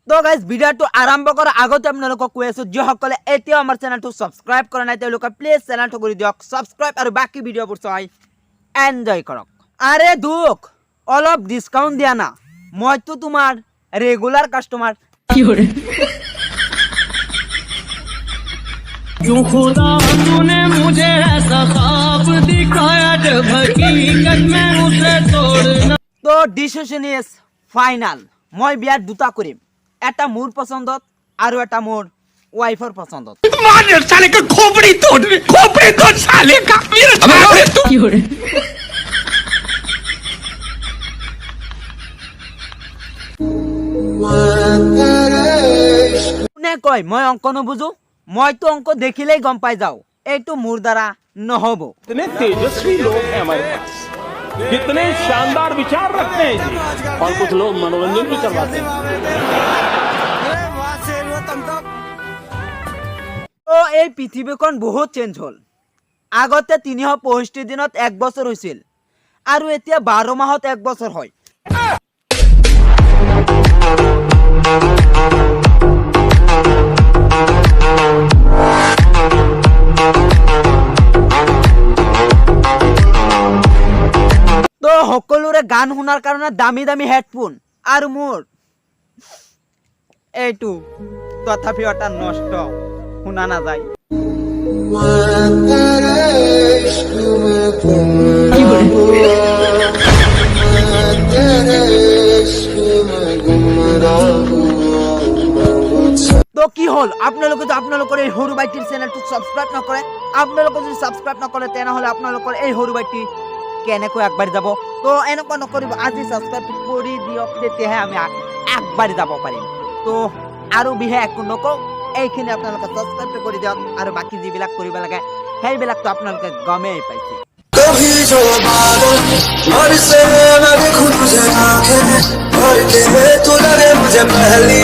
তো গাইজ ভিডিওটো আৰম্ভ কৰাৰ আগতে আপোনালোকক কৈ আছো যিসকলে এতিয়াও আমাৰ চেনেলটো সাবস্ক্ৰাইব কৰা নাই তেওঁলোকে প্লিজ চেনেলটো কৰি দিয়ক সাবস্ক্ৰাইব আৰু বাকি ভিডিঅ'বোৰ চাই এনজয় কৰক। আৰে দুখ অলপ ডিসকাউন্ট দিয়া না, মইতো তোমাৰ রেগুলার কাস্টমার। কি হরে क्यों खुदा तूने मुझे ऐसा ख्वाब दिखाया जब हकीकत में उसे तोड़ना। तो डिसिजन इज फाइनल, মই বিয়ার দুটা করিম, এটা মোর পছন্দত আর এটা মোর ওয়াইফর পছন্দত। মার সালে কা খোপড়ি তোড় সালে কা মেরে সালে তু কি হরে কোনে কয় মই অঙ্ক নবুঝো, মই তো অঙ্ক দেখিলেই গম পাই যাও এইটো মোর দ্বারা নহব। इतने तेजस्वी लोग हैं हमारे पास, कितने शानदार विचार रखते हैं जी। और कुछ लोग मनोरंजन भी करवाते हैं। তো এই পৃথিৱীখন বহুত চেঞ্জ হল। আগতে 365 দিনত 1 বছৰ হৈছিল আৰু এতিয়া 12 মাহত 1 বছৰ হয়। তো সকলোৰে গান শুনাৰ কাৰণে দামী দামী হেডফোন আৰু মোৰ এইটো তথাপি এটা নষ্ট শুনা নাযায়। তো কি হল আপোনালোকে যদি আপোনালোকৰ এই সৰু বাইটিৰ চেনেলটো সাবস্ক্ৰাইব নকৰে, আপোনালোকে যদি সাবস্ক্ৰাইব নকৰে তেনেহলে আপোনালোকৰ এই সৰু বাইটি কেনেকৈ আগবাঢ়ি যাব। তো এনেকুৱা নকৰিব, আজি সাবস্ক্ৰাইব কৰি দিয়ক, তেতিয়াহে আমি আগবাঢ়ি যাব পাৰিম। তো আৰু বিহে একো নকওঁ, এইখিনি আপোনালোকে সাবস্ক্ৰাইব কৰি দিয়ক আৰু বাকি যিবিলাক কৰিব লাগে সেইবিলাকতো আপোনালোকে গমেই পাইছে। कभी जो बादल बरसे मैं देखूं तुझे आंखें भर के, तू लगे मुझे पहली